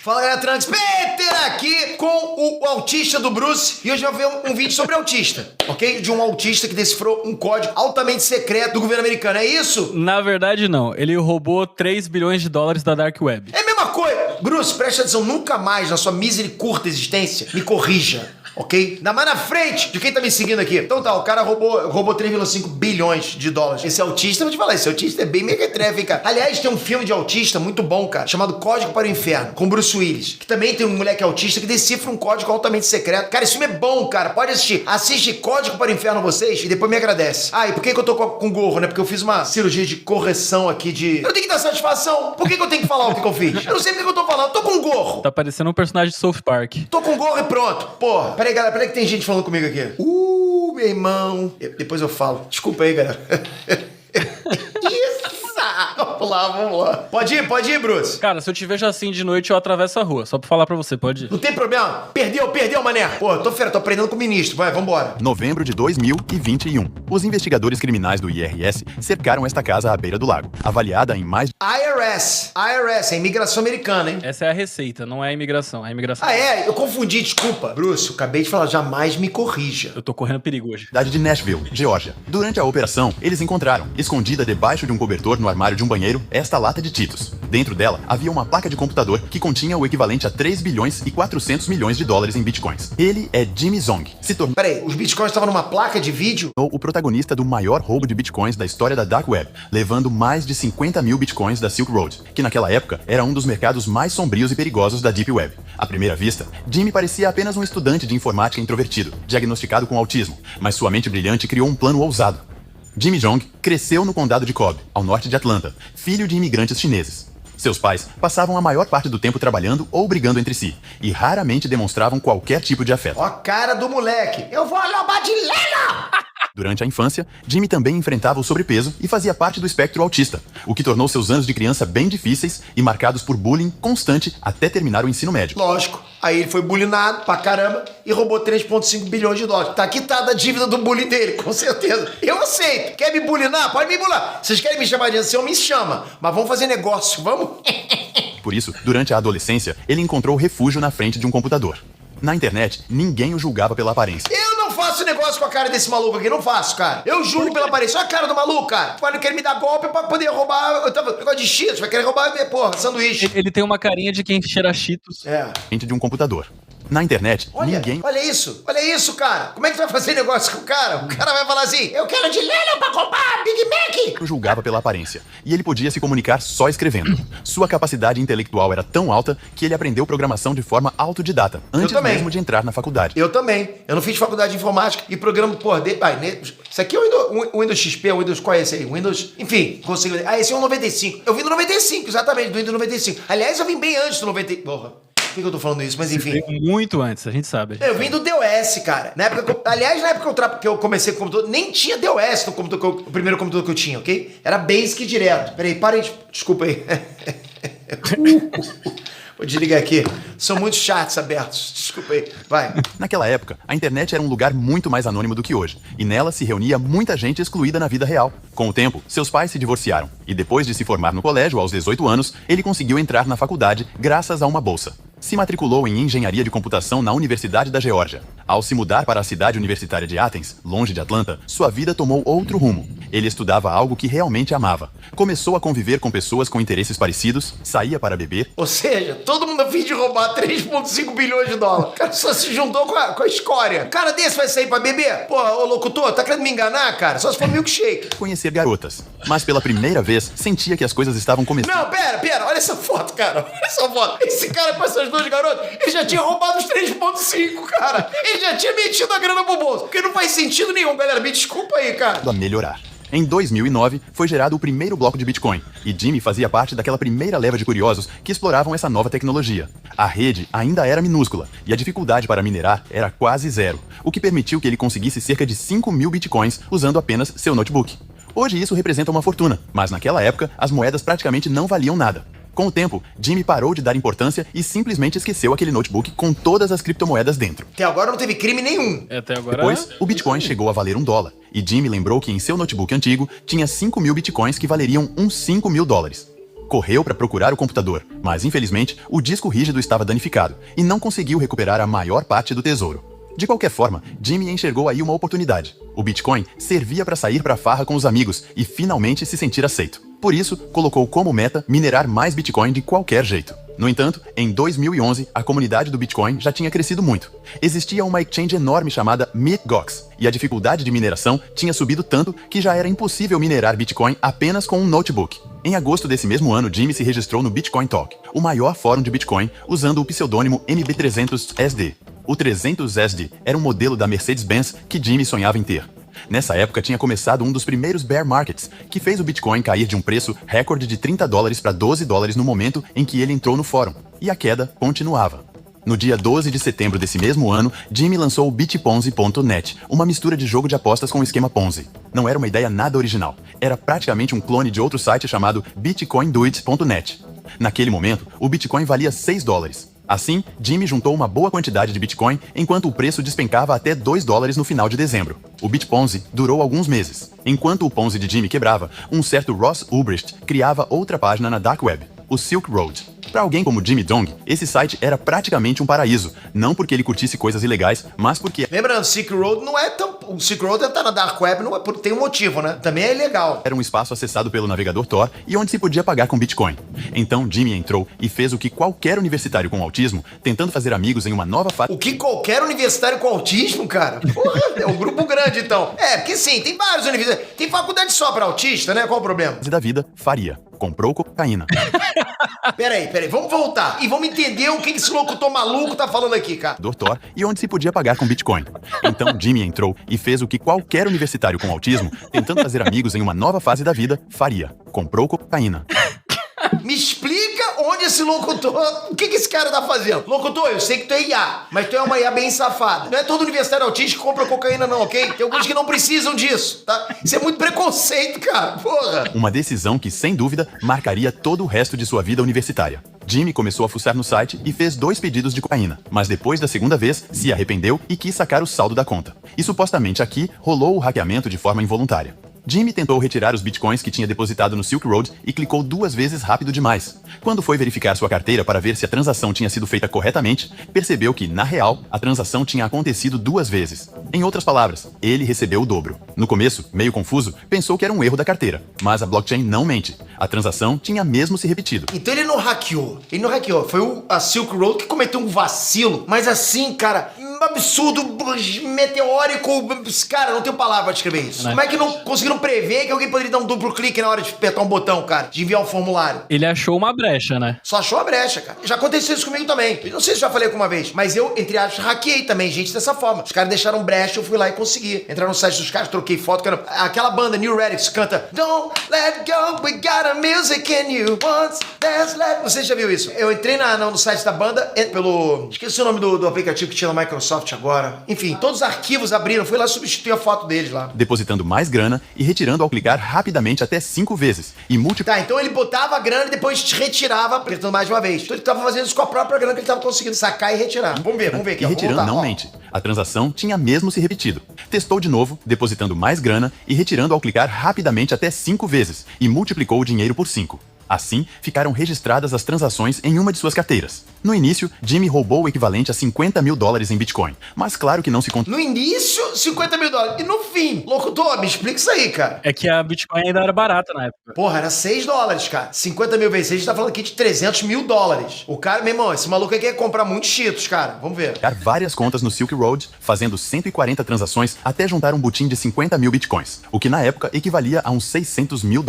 Fala galera, Trunks, Peter aqui com o autista do Bruce e hoje vai ver um vídeo sobre autista, ok? De um autista que decifrou um código altamente secreto do governo americano, é isso? Na verdade não, ele roubou 3 bilhões de dólares da Dark Web. É a mesma coisa! Bruce, presta atenção, nunca mais na sua mísera e curta existência me corrija. Ok? Ainda mais na frente de quem tá me seguindo aqui. Então tá, o cara roubou 3,5 bilhões de dólares. Esse autista, vou te falar, esse autista é bem mequetrefe, hein, cara. Aliás, tem um filme de autista muito bom, cara, chamado Código para o Inferno, com Bruce Willis, que também tem um moleque autista que decifra um código altamente secreto. Cara, esse filme é bom, cara, pode assistir. Assiste Código para o Inferno vocês e depois me agradece. Ah, e por que eu tô com gorro, né? Porque eu fiz uma cirurgia de correção aqui de... Eu tenho que dar satisfação. Por que eu tenho que falar o que eu fiz? Eu não sei porque eu tô falando, eu tô com gorro. Tá parecendo um personagem de South Park. Tô com gorro e pronto. Porra, peraí, galera, peraí que tem gente falando comigo aqui. Meu irmão. Depois eu falo. Desculpa aí, galera. Isso! Vamos lá. Pode ir, Bruce. Cara, se eu te vejo assim de noite, eu atravesso a rua. Só pra falar pra você, pode ir. Não tem problema. Perdeu, mané. Pô, tô aprendendo com o ministro. Vai, vambora. Novembro de 2021. Os investigadores criminais do IRS cercaram esta casa à beira do lago, avaliada em mais... IRS, é imigração americana, hein? Essa é a receita, não é a imigração. É a imigração. Ah, é? Eu confundi, desculpa. Bruce, eu acabei de falar, jamais me corrija. Eu tô correndo perigo hoje. cidade de Nashville, Geórgia. Durante a operação, eles encontraram, escondida debaixo de um cobertor no armário de um banheiro, esta lata de Cheetos. Dentro dela, havia uma placa de computador que continha o equivalente a 3 bilhões e 400 milhões de dólares em bitcoins. Ele é Jimmy Zong. Se tornou Peraí, os bitcoins estavam numa placa de vídeo? o protagonista do maior roubo de bitcoins da história da Dark Web, levando mais de 50 mil bitcoins da Silk Road, que naquela época era um dos mercados mais sombrios e perigosos da Deep Web. À primeira vista, Jimmy parecia apenas um estudante de informática introvertido, diagnosticado com autismo, mas sua mente brilhante criou um plano ousado. Jimmy Zong cresceu no condado de Cobb, ao norte de Atlanta, filho de imigrantes chineses. Seus pais passavam a maior parte do tempo trabalhando ou brigando entre si, e raramente demonstravam qualquer tipo de afeto. Ó a cara do moleque. Eu vou roubar de Lena! Durante a infância, Jimmy também enfrentava o sobrepeso e fazia parte do espectro autista, o que tornou seus anos de criança bem difíceis e marcados por bullying constante até terminar o ensino médio. Lógico. Aí ele foi bullyingado pra caramba e roubou 3,5 bilhões de dólares. Tá quitada a dívida do bullying dele, com certeza. Eu aceito. Quer me bullyingar? Pode me bullyar. Vocês querem me chamar de ancião? Me chama. Mas vamos fazer negócio, vamos? Por isso, durante a adolescência, ele encontrou refúgio na frente de um computador. Na internet, ninguém o julgava pela aparência. Eu não faço negócio com a cara desse maluco aqui, não faço, cara. Eu julgo pela aparência. Olha a cara do maluco, cara. Pode querer me dar golpe pra poder roubar. Eu tava negócio de Cheetos, vai querer roubar, porra, sanduíche. Ele tem uma carinha de quem cheira Cheetos. É. Frente de um computador. Na internet, Olha isso, cara. Como é que tu vai fazer negócio com o cara? O cara vai falar assim, eu quero de Lena pra comprar Big Mac. o julgava pela aparência, e ele podia se comunicar só escrevendo. Sua capacidade intelectual era tão alta que ele aprendeu programação de forma autodidata, antes mesmo de entrar na faculdade. Eu também. Eu não fiz faculdade de informática e programa, porra, isso aqui é o Windows XP, o Windows, qual é esse aí? Windows, enfim, consigo... Ah, esse é o 95. Eu vim do 95, exatamente, do Windows 95. Aliás, eu vim bem antes do 90... Porra. Por que eu tô falando isso? Mas enfim. Muito antes, a gente sabe. Eu vim do DOS, cara. Na época que eu comecei com o computador, nem tinha DOS no computador, o primeiro computador que eu tinha, ok? Era Basic direto. Peraí, para aí. Desculpa aí. Vou desligar aqui. São muitos chats abertos. Desculpa aí. Vai. Naquela época, a internet era um lugar muito mais anônimo do que hoje, e nela se reunia muita gente excluída na vida real. Com o tempo, seus pais se divorciaram, e depois de se formar no colégio aos 18 anos, ele conseguiu entrar na faculdade graças a uma bolsa. Se matriculou em engenharia de computação na Universidade da Geórgia. Ao se mudar para a cidade universitária de Athens, longe de Atlanta, sua vida tomou outro rumo. Ele estudava algo que realmente amava. Começou a conviver com pessoas com interesses parecidos, saía para beber. Ou seja, todo mundo a fim de roubar 3,5 bilhões de dólares. O cara só se juntou com a escória. Cara desse vai sair pra beber? Pô, ô locutor, tá querendo me enganar, cara? Só se for milkshake. Conhecer garotas. Mas pela primeira vez, sentia que as coisas estavam começando. Não, pera, olha essa foto, cara. Olha essa foto. Esse cara com essas duas garotas, ele já tinha roubado os 3,5, cara. Ele já tinha metido a grana pro bolso. Porque não faz sentido nenhum, galera. Me desculpa aí, cara. A melhorar. Em 2009, foi gerado o primeiro bloco de Bitcoin, e Jimmy fazia parte daquela primeira leva de curiosos que exploravam essa nova tecnologia. A rede ainda era minúscula, e a dificuldade para minerar era quase zero, o que permitiu que ele conseguisse cerca de 5 mil Bitcoins usando apenas seu notebook. Hoje isso representa uma fortuna, mas naquela época as moedas praticamente não valiam nada. Com o tempo, Jimmy parou de dar importância e simplesmente esqueceu aquele notebook com todas as criptomoedas dentro. Até agora não teve crime nenhum. Até agora... Depois, o Bitcoin chegou a valer $1, e Jimmy lembrou que em seu notebook antigo tinha 5 mil Bitcoins que valeriam uns 5 mil dólares. Correu para procurar o computador, mas infelizmente o disco rígido estava danificado e não conseguiu recuperar a maior parte do tesouro. De qualquer forma, Jimmy enxergou aí uma oportunidade. O Bitcoin servia para sair para a farra com os amigos e finalmente se sentir aceito. Por isso, colocou como meta minerar mais Bitcoin de qualquer jeito. No entanto, em 2011, a comunidade do Bitcoin já tinha crescido muito. Existia uma exchange enorme chamada Mt. Gox, e a dificuldade de mineração tinha subido tanto que já era impossível minerar Bitcoin apenas com um notebook. Em agosto desse mesmo ano, Jimmy se registrou no Bitcoin Talk, o maior fórum de Bitcoin, usando o pseudônimo MB300SD. O 300SD era um modelo da Mercedes-Benz que Jimmy sonhava em ter. Nessa época tinha começado um dos primeiros bear markets, que fez o Bitcoin cair de um preço recorde de $30 para $12 no momento em que ele entrou no fórum, e a queda continuava. No dia 12 de setembro desse mesmo ano, Jimmy lançou o Bitponzi.net, uma mistura de jogo de apostas com o esquema Ponzi. Não era uma ideia nada original, era praticamente um clone de outro site chamado BitcoinDoit.net. Naquele momento, o Bitcoin valia $6. Assim, Jimmy juntou uma boa quantidade de Bitcoin enquanto o preço despencava até $2 no final de dezembro. O Bitponzi durou alguns meses. Enquanto o Ponzi de Jimmy quebrava, um certo Ross Ulbricht criava outra página na Dark Web, o Silk Road. Para alguém como Jimmy Dong, esse site era praticamente um paraíso, não porque ele curtisse coisas ilegais, mas porque... Lembrando, Silk Road não é tão... O Silk Road tá na Dark Web, não é por... tem um motivo, né? Também é ilegal. Era um espaço acessado pelo navegador Tor e onde se podia pagar com Bitcoin. Então Jimmy entrou e fez o que qualquer universitário com autismo, tentando fazer amigos em uma nova fase... O que qualquer universitário com autismo, cara? Porra, é um grupo grande, então. É, porque sim, tem vários universitários. Tem faculdade só pra autista, né? Qual o problema? da vida faria. Comprou cocaína. Peraí, vamos voltar. E vamos entender o que esse locutor maluco tá falando aqui, cara. Tor e onde se podia pagar com Bitcoin. Então Jimmy entrou e fez o que qualquer universitário com autismo, tentando fazer amigos em uma nova fase da vida, faria. Comprou cocaína. Me explica onde esse locutor... O que esse cara tá fazendo? Locutor, eu sei que tu é IA, mas tu é uma IA bem safada. Não é todo universitário autista que compra cocaína não, ok? Tem alguns que não precisam disso, tá? Isso é muito preconceito, cara. Porra. Uma decisão que, sem dúvida, marcaria todo o resto de sua vida universitária. Jimmy começou a fuçar no site e fez 2 pedidos de cocaína, mas depois da segunda vez, se arrependeu e quis sacar o saldo da conta. E supostamente aqui rolou o hackeamento de forma involuntária. Jimmy tentou retirar os bitcoins que tinha depositado no Silk Road e clicou 2 vezes rápido demais. Quando foi verificar sua carteira para ver se a transação tinha sido feita corretamente, percebeu que, na real, a transação tinha acontecido 2 vezes. Em outras palavras, ele recebeu o dobro. No começo, meio confuso, pensou que era um erro da carteira, mas a blockchain não mente. A transação tinha mesmo se repetido. Então ele não hackeou. Foi a Silk Road que cometeu um vacilo. Mas assim, cara, um absurdo, meteórico. Cara, não tenho palavra pra descrever isso. Como é que não conseguiram prever que alguém poderia dar um duplo clique na hora de apertar um botão, cara, de enviar um formulário? Ele achou uma brecha, né? Só achou a brecha, cara. Já aconteceu isso comigo também. Eu não sei se já falei alguma vez, mas eu, entre aspas, hackeei também gente dessa forma. Os caras deixaram brecha, eu fui lá e consegui. Entrar no site dos caras, troquei foto, cara. Aquela banda New Relics canta Don't let go, we got a music in you once, there's let... Você já viu isso? Eu entrei no site da banda pelo... Esqueci o nome do aplicativo que tinha na Microsoft agora. Enfim, todos os arquivos abriram, fui lá substituir a foto deles lá. Depositando mais grana e retirando ao clicar rapidamente até 5 vezes. E Tá, então ele botava a grana e depois retirava, apertando mais uma vez. Então ele tava fazendo isso com a própria grana que ele tava conseguindo sacar e retirar. Vamos ver aqui. E retirando não mente. A transação tinha mesmo se repetido. Testou de novo, depositando mais grana e retirando ao clicar rapidamente até 5 vezes. E multiplicou o dinheiro por 5. Assim, ficaram registradas as transações em uma de suas carteiras. No início, Jimmy roubou o equivalente a $50 mil em Bitcoin. Mas claro que não se contou. No início, $50 mil. E no fim? Locutor, me explica isso aí, cara. É que a Bitcoin ainda era barata na época. Porra, era $6, cara. 50 mil vezes 6, a gente tá falando aqui de $300 mil. O cara, meu irmão, esse maluco aqui quer comprar muitos cheetos, cara. Vamos ver. Criar várias contas no Silk Road, fazendo 140 transações até juntar um butim de 50 mil Bitcoins, o que na época equivalia a uns $600 mil.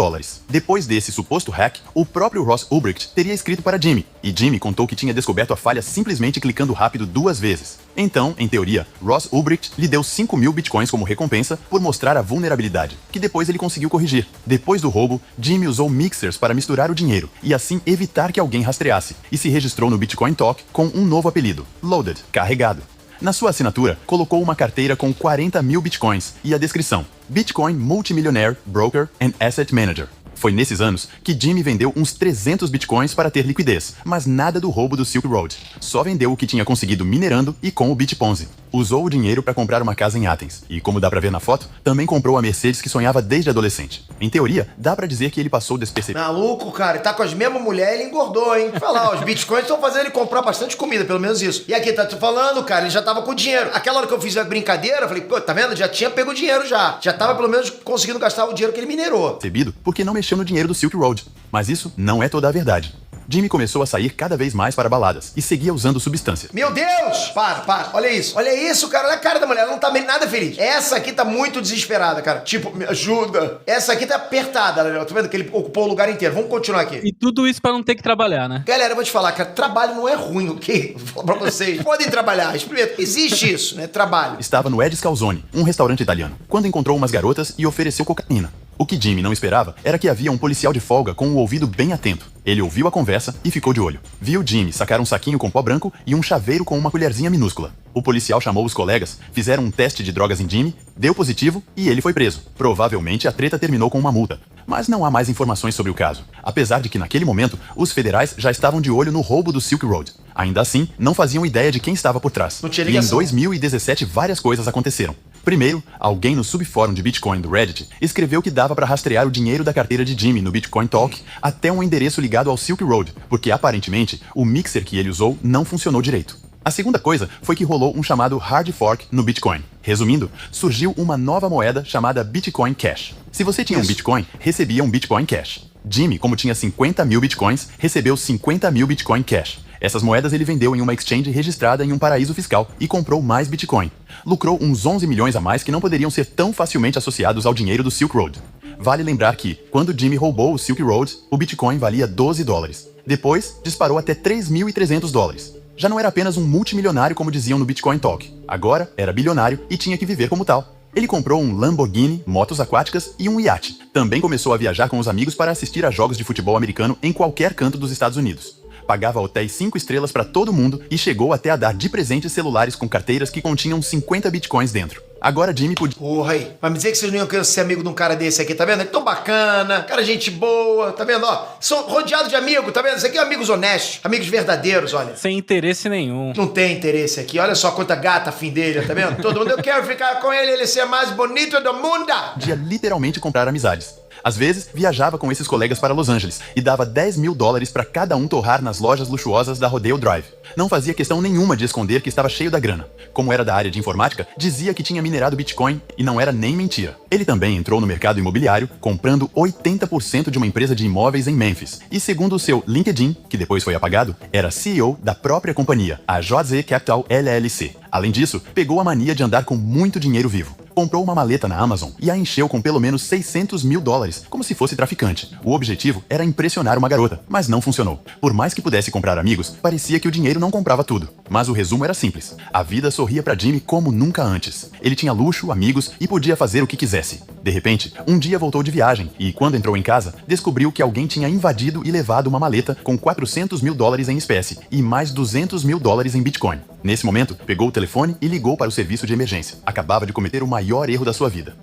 Depois desse suposto hack, o próprio Ross Ulbricht teria escrito para Jimmy, e Jimmy contou que tinha descoberto a falha simplesmente clicando rápido 2 vezes. Então, em teoria, Ross Ulbricht lhe deu 5 mil Bitcoins como recompensa por mostrar a vulnerabilidade, que depois ele conseguiu corrigir. Depois do roubo, Jimmy usou mixers para misturar o dinheiro e assim evitar que alguém rastreasse, e se registrou no Bitcoin Talk com um novo apelido, Loaded, carregado. Na sua assinatura, colocou uma carteira com 40 mil Bitcoins e a descrição: Bitcoin Multimillionaire Broker and Asset Manager. Foi nesses anos que Jimmy vendeu uns 300 bitcoins para ter liquidez, mas nada do roubo do Silk Road. Só vendeu o que tinha conseguido minerando e com o Bitponzi. Usou o dinheiro para comprar uma casa em Athens e, como dá pra ver na foto, também comprou a Mercedes que sonhava desde adolescente. Em teoria, dá pra dizer que ele passou despercebido. Maluco, cara, ele tá com as mesmas mulheres, ele engordou, hein? Falar, os bitcoins estão fazendo ele comprar bastante comida, pelo menos isso. E aqui, tá te falando, cara, ele já tava com dinheiro. Aquela hora que eu fiz a brincadeira, eu falei, pô, tá vendo? Já tinha pego o dinheiro já. Já tava pelo menos conseguindo gastar o dinheiro que ele minerou. Porque não mexeu no dinheiro do Silk Road. Mas isso não é toda a verdade. Jimmy começou a sair cada vez mais para baladas e seguia usando substância. Meu Deus! Para, olha isso. Olha isso, cara, olha a cara da mulher, ela não tá nada feliz. Essa aqui tá muito desesperada, cara. Tipo, me ajuda. Essa aqui tá apertada, né? Tá vendo que ele ocupou o lugar inteiro. Vamos continuar aqui. E tudo isso pra não ter que trabalhar, né? Galera, eu vou te falar, cara, trabalho não é ruim, ok? Vou falar pra vocês. Podem trabalhar, experimenta. Existe isso, né? Trabalho. Estava no Ed's Calzone, um restaurante italiano, quando encontrou umas garotas e ofereceu cocaína. O que Jimmy não esperava era que havia um policial de folga com o ouvido bem atento. Ele ouviu a conversa e ficou de olho. Viu Jimmy sacar um saquinho com pó branco e um chaveiro com uma colherzinha minúscula. O policial chamou os colegas, fizeram um teste de drogas em Jimmy, deu positivo e ele foi preso. Provavelmente a treta terminou com uma multa. Mas não há mais informações sobre o caso. Apesar de que naquele momento, os federais já estavam de olho no roubo do Silk Road. Ainda assim, não faziam ideia de quem estava por trás. Não tinha E em ligação. 2017 várias coisas aconteceram. Primeiro, alguém no subfórum de Bitcoin do Reddit escreveu que dava para rastrear o dinheiro da carteira de Jimmy no Bitcoin Talk até um endereço ligado ao Silk Road, porque aparentemente o mixer que ele usou não funcionou direito. A segunda coisa foi que rolou um chamado hard fork no Bitcoin. Resumindo, surgiu uma nova moeda chamada Bitcoin Cash. Se você tinha um Bitcoin, recebia um Bitcoin Cash. Jimmy, como tinha 50 mil Bitcoins, recebeu 50 mil Bitcoin Cash. Essas moedas ele vendeu em uma exchange registrada em um paraíso fiscal e comprou mais Bitcoin. Lucrou uns 11 milhões a mais que não poderiam ser tão facilmente associados ao dinheiro do Silk Road. Vale lembrar que, quando Jimmy roubou o Silk Road, o Bitcoin valia $12. Depois, disparou até $3.300. Já não era apenas um multimilionário como diziam no Bitcoin Talk. Agora, era bilionário e tinha que viver como tal. Ele comprou um Lamborghini, motos aquáticas e um iate. Também começou a viajar com os amigos para assistir a jogos de futebol americano em qualquer canto dos Estados Unidos. Pagava hotéis 5 estrelas para todo mundo e chegou até a dar de presente celulares com carteiras que continham 50 bitcoins dentro. Agora Jimmy podia... Porra aí, vai me dizer que vocês não iam querer ser amigo de um cara desse aqui, tá vendo? Ele é tão bacana, cara gente boa, tá vendo? Ó, são rodeados de amigos, tá vendo? Isso aqui é amigos honestos, amigos verdadeiros, olha. Sem interesse nenhum. Não tem interesse aqui, olha só quanta gata afim dele, tá vendo? Todo mundo, eu quero ficar com ele ser mais bonito do mundo. Podia literalmente comprar amizades. Às vezes, viajava com esses colegas para Los Angeles e dava $10 mil para cada um torrar nas lojas luxuosas da Rodeo Drive. Não fazia questão nenhuma de esconder que estava cheio da grana. Como era da área de informática, dizia que tinha minerado Bitcoin e não era nem mentira. Ele também entrou no mercado imobiliário, comprando 80% de uma empresa de imóveis em Memphis. E segundo o seu LinkedIn, que depois foi apagado, era CEO da própria companhia, a JZ Capital LLC. Além disso, pegou a mania de andar com muito dinheiro vivo. Comprou uma maleta na Amazon e a encheu com pelo menos $600 mil, como se fosse traficante. O objetivo era impressionar uma garota, mas não funcionou. Por mais que pudesse comprar amigos, parecia que o dinheiro não comprava tudo. Mas o resumo era simples. A vida sorria para Jimmy como nunca antes. Ele tinha luxo, amigos e podia fazer o que quisesse. De repente, um dia voltou de viagem e, quando entrou em casa, descobriu que alguém tinha invadido e levado uma maleta com $400 mil em espécie e mais $200 mil em Bitcoin. Nesse momento, pegou o telefone e ligou para o serviço de emergência. Acabava de cometer o maior erro da sua vida.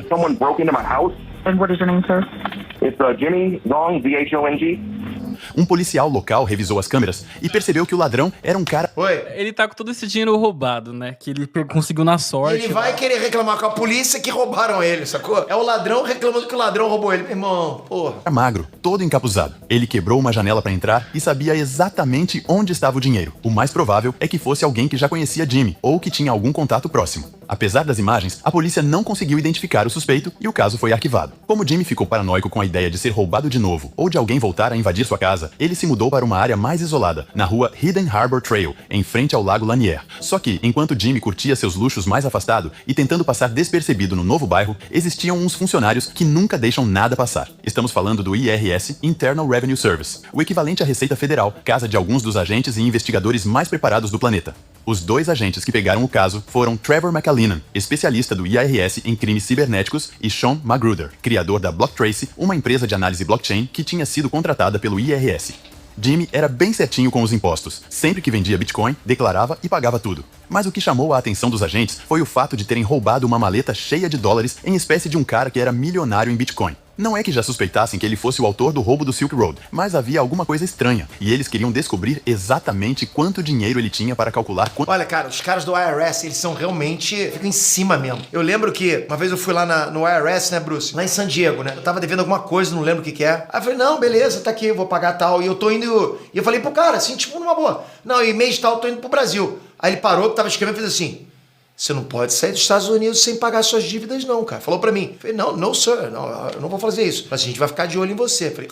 Someone broke into my house. And what is your name, sir? It's Jimmy Zhong, Z-H-O-N-G. Um policial local revisou as câmeras e percebeu que o ladrão era um cara... Oi. Ele tá com todo esse dinheiro roubado, né? Que ele conseguiu na sorte. Ele vai querer reclamar com a polícia que roubaram ele, sacou? É o ladrão reclamando que o ladrão roubou ele. Meu irmão, porra. magro, todo encapuzado. Ele quebrou uma janela para entrar e sabia exatamente onde estava o dinheiro. O mais provável é que fosse alguém que já conhecia Jimmy ou que tinha algum contato próximo. Apesar das imagens, a polícia não conseguiu identificar o suspeito e o caso foi arquivado. Como Jimmy ficou paranoico com a ideia de ser roubado de novo ou de alguém voltar a invadir sua casa, ele se mudou para uma área mais isolada, na rua Hidden Harbor Trail, em frente ao Lago Lanier. Só que, enquanto Jimmy curtia seus luxos mais afastado e tentando passar despercebido no novo bairro, existiam uns funcionários que nunca deixam nada passar. Estamos falando do IRS, Internal Revenue Service, o equivalente à Receita Federal, casa de alguns dos agentes e investigadores mais preparados do planeta. Os dois agentes que pegaram o caso foram Trevor McAleenan, especialista do IRS em crimes cibernéticos, e Sean Magruder, criador da BlockTrace, uma empresa de análise blockchain que tinha sido contratada pelo IRS. Jimmy era bem certinho com os impostos. Sempre que vendia Bitcoin, declarava e pagava tudo. Mas o que chamou a atenção dos agentes foi o fato de terem roubado uma maleta cheia de dólares em espécie de um cara que era milionário em Bitcoin. Não é que já suspeitassem que ele fosse o autor do roubo do Silk Road, mas havia alguma coisa estranha, e eles queriam descobrir exatamente quanto dinheiro ele tinha para calcular quanto... Olha, cara, os caras do IRS, eles são realmente... ficam em cima mesmo. Eu lembro que uma vez eu fui lá no IRS, né, Bruce? Lá em San Diego, né? Eu tava devendo alguma coisa, não lembro o que é. Aí eu falei, não, beleza, tá aqui, eu vou pagar tal. E eu tô indo... E eu falei pro cara, assim, tipo, numa boa. Não, e mês tal, eu tô indo pro Brasil. Aí ele parou, que tava escrevendo e fez assim... Você não pode sair dos Estados Unidos sem pagar suas dívidas, não, cara. Falou pra mim. Eu falei, não, sir, não, eu não vou fazer isso. Falei assim, a gente vai ficar de olho em você. Eu falei,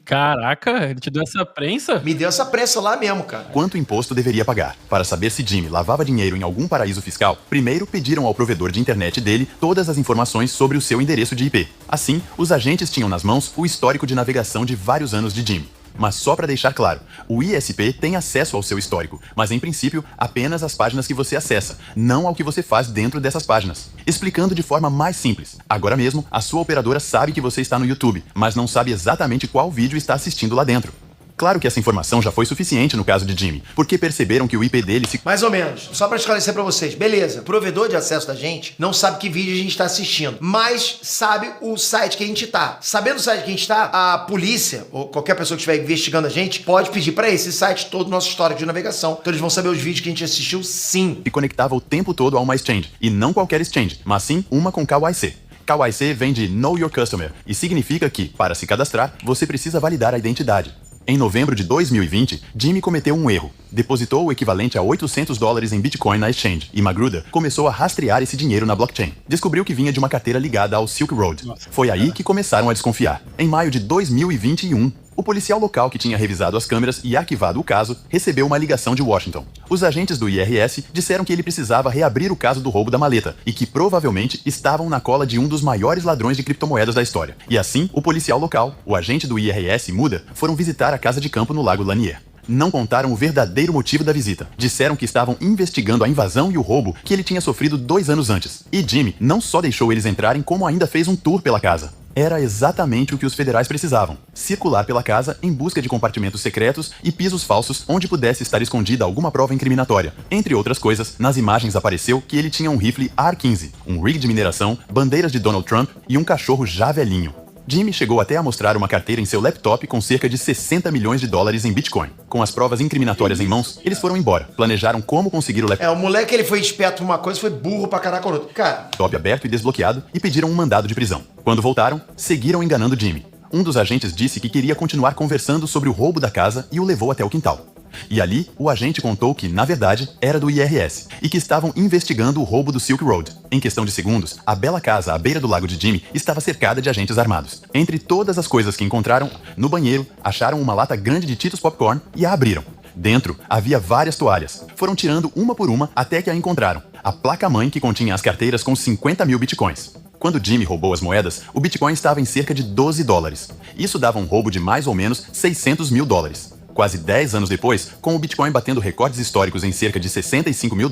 Caraca, ele te deu essa prensa? me deu essa pressa lá mesmo, cara. quanto imposto deveria pagar. Para saber se Jimmy lavava dinheiro em algum paraíso fiscal, primeiro pediram ao provedor de internet dele todas as informações sobre o seu endereço de IP. Assim, os agentes tinham nas mãos o histórico de navegação de vários anos de Jimmy. Mas só para deixar claro, o ISP tem acesso ao seu histórico, mas em princípio apenas às páginas que você acessa, não ao que você faz dentro dessas páginas. Explicando de forma mais simples, agora mesmo a sua operadora sabe que você está no YouTube, mas não sabe exatamente qual vídeo está assistindo lá dentro. Claro que essa informação já foi suficiente no caso de Jimmy, porque perceberam que o IP dele se... Mais ou menos. Só pra esclarecer pra vocês. Beleza, o provedor de acesso da gente não sabe que vídeo a gente tá assistindo, mas sabe o site que a gente tá. Sabendo o site que a gente tá, a polícia, ou qualquer pessoa que estiver investigando a gente, pode pedir pra esse site todo o nosso histórico de navegação. Então eles vão saber os vídeos que a gente assistiu, sim. conectava o tempo todo a uma exchange, e não qualquer exchange, mas sim uma com KYC. KYC vem de Know Your Customer, e significa que, para se cadastrar, você precisa validar a identidade. Em novembro de 2020, Jimmy cometeu um erro. Depositou o equivalente a $800 em Bitcoin na exchange, e Magruder começou a rastrear esse dinheiro na blockchain. Descobriu que vinha de uma carteira ligada ao Silk Road. Foi aí que começaram a desconfiar. Em maio de 2021, o policial local que tinha revisado as câmeras e arquivado o caso recebeu uma ligação de Washington. Os agentes do IRS disseram que ele precisava reabrir o caso do roubo da maleta e que provavelmente estavam na cola de um dos maiores ladrões de criptomoedas da história. E assim, o policial local, o agente do IRS Muda, foram visitar a casa de campo no Lago Lanier. Não contaram o verdadeiro motivo da visita. Disseram que estavam investigando a invasão e o roubo que ele tinha sofrido 2 anos antes. E Jimmy não só deixou eles entrarem, como ainda fez um tour pela casa. Era exatamente o que os federais precisavam: circular pela casa em busca de compartimentos secretos e pisos falsos onde pudesse estar escondida alguma prova incriminatória. Entre outras coisas, nas imagens apareceu que ele tinha um rifle AR-15, um rig de mineração, bandeiras de Donald Trump e um cachorro já velhinho. Jimmy chegou até a mostrar uma carteira em seu laptop com cerca de $60 milhões em Bitcoin. Com as provas incriminatórias em mãos, eles foram embora. Planejaram como conseguir o laptop O moleque, ele foi esperto por uma coisa, foi burro pra caraca o outro. Cara, aberto e desbloqueado e pediram um mandado de prisão. Quando voltaram, seguiram enganando Jimmy. Um dos agentes disse que queria continuar conversando sobre o roubo da casa e o levou até o quintal. E ali, o agente contou que, na verdade, era do IRS e que estavam investigando o roubo do Silk Road. Em questão de segundos, a bela casa à beira do lago de Jimmy estava cercada de agentes armados. Entre todas as coisas que encontraram, no banheiro, acharam uma lata grande de Cheetos Popcorn e a abriram. Dentro, havia várias toalhas. Foram tirando uma por uma até que a encontraram. A placa-mãe que continha as carteiras com 50 mil bitcoins. Quando Jimmy roubou as moedas, o Bitcoin estava em cerca de $12. Isso dava um roubo de mais ou menos $600 mil. Quase 10 anos depois, com o Bitcoin batendo recordes históricos em cerca de $65 mil,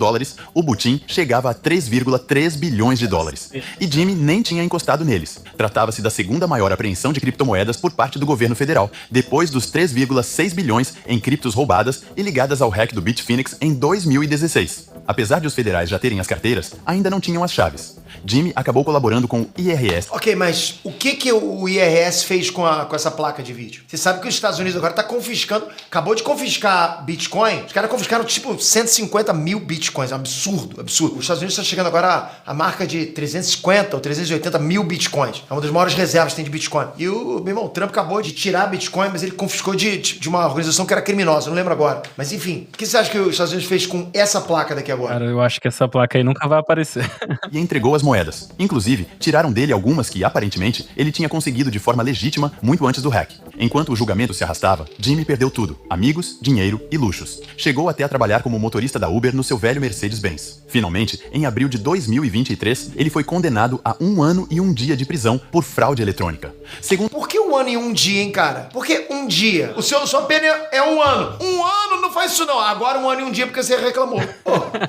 o butim chegava a 3,3 bilhões de dólares. E Jimmy nem tinha encostado neles. Tratava-se da segunda maior apreensão de criptomoedas por parte do governo federal, depois dos 3,6 bilhões em criptos roubadas e ligadas ao hack do Bitfinex em 2016. Apesar de os federais já terem as carteiras, ainda não tinham as chaves. Jimmy acabou colaborando com o IRS. ok, mas o que o IRS fez com essa placa de vídeo? Você sabe que os Estados Unidos agora tá confiscando, acabou de confiscar Bitcoin, os caras confiscaram tipo 150 mil Bitcoins, absurdo, absurdo. Os Estados Unidos está chegando agora à marca de 350 ou 380 mil Bitcoins. É uma das maiores reservas que tem de Bitcoin. E meu irmão, o Trump acabou de tirar Bitcoin, mas ele confiscou de uma organização que era criminosa, não lembro agora. Mas enfim, o que você acha que os Estados Unidos fez com essa placa daqui agora? Cara, eu acho que essa placa aí nunca vai aparecer. E entregou as moedas. Inclusive, tiraram dele algumas que, aparentemente, ele tinha conseguido de forma legítima muito antes do hack. Enquanto o julgamento se arrastava, Jimmy perdeu tudo: amigos, dinheiro e luxos. Chegou até a trabalhar como motorista da Uber no seu velho Mercedes-Benz. Finalmente, em abril de 2023, ele foi condenado a 1 ano e 1 dia de prisão por fraude eletrônica. Segundo... Por que 1 ano e 1 dia, hein, cara? Por que 1 dia? Sua pena é 1 ano. 1 ano não faz isso não. Agora 1 ano e 1 dia porque você reclamou.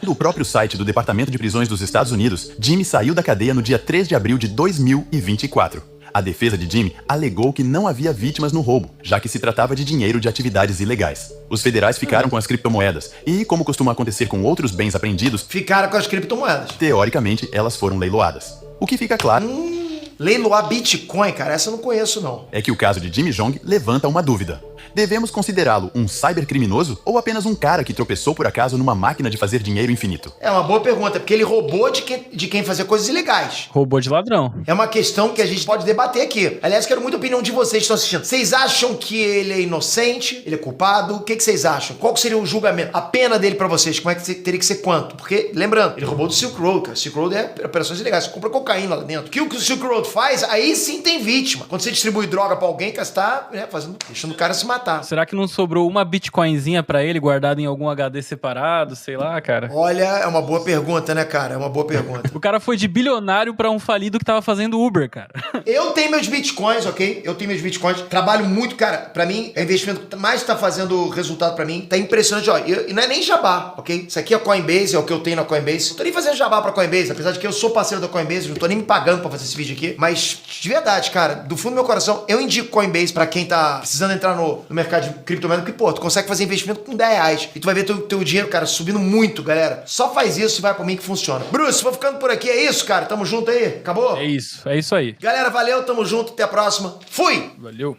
Do próprio site do Departamento de Prisões dos Estados Unidos, Jimmy saiu da cadeia no dia 3 de abril de 2024. A defesa de Jimmy alegou que não havia vítimas no roubo, já que se tratava de dinheiro de atividades ilegais. Os federais ficaram com as criptomoedas e, como costuma acontecer com outros bens apreendidos, Ficaram com as criptomoedas. teoricamente elas foram leiloadas. O que fica claro Leiloar Bitcoin, cara, essa eu não conheço, não. É que o caso de Jimmy Jong levanta uma dúvida. Devemos considerá-lo um cybercriminoso ou apenas um cara que tropeçou por acaso numa máquina de fazer dinheiro infinito? É uma boa pergunta, porque ele roubou de quem fazia coisas ilegais. Roubou de ladrão. É uma questão que a gente pode debater aqui. Aliás, quero muita opinião de vocês que estão assistindo. Vocês acham que ele é inocente? Ele é culpado? O que vocês acham? Qual que seria o julgamento? A pena dele pra vocês, como é que teria que ser quanto? Porque, lembrando, ele roubou do Silk Road, cara. Silk Road é operações ilegais. Você compra cocaína lá dentro. O que o Silk Road faz, aí sim tem vítima. Quando você distribui droga pra alguém, cara, você tá deixando o cara se matar. Será que não sobrou uma bitcoinzinha pra ele guardada em algum HD separado? Sei lá, cara. Olha, é uma boa pergunta, né, cara? É uma boa pergunta. O cara foi de bilionário pra um falido que tava fazendo Uber, cara. Eu tenho meus bitcoins, ok? Eu tenho meus bitcoins. Trabalho muito, cara. Pra mim, é o investimento que mais tá fazendo resultado pra mim. Tá impressionante, ó. E não é nem jabá, ok? Isso aqui é Coinbase, é o que eu tenho na Coinbase. Não tô nem fazendo jabá pra Coinbase, apesar de que eu sou parceiro da Coinbase, não tô nem me pagando pra fazer esse vídeo aqui. Mas, de verdade, cara, do fundo do meu coração, eu indico Coinbase pra quem tá precisando entrar no mercado de criptomoeda, porque, pô, tu consegue fazer investimento com R$10 e tu vai ver teu dinheiro, cara, subindo muito, galera. Só faz isso e vai por mim que funciona. Bruce, vou ficando por aqui. É isso, cara? Tamo junto aí? Acabou? É isso aí. Galera, valeu, tamo junto, até a próxima. Fui! Valeu.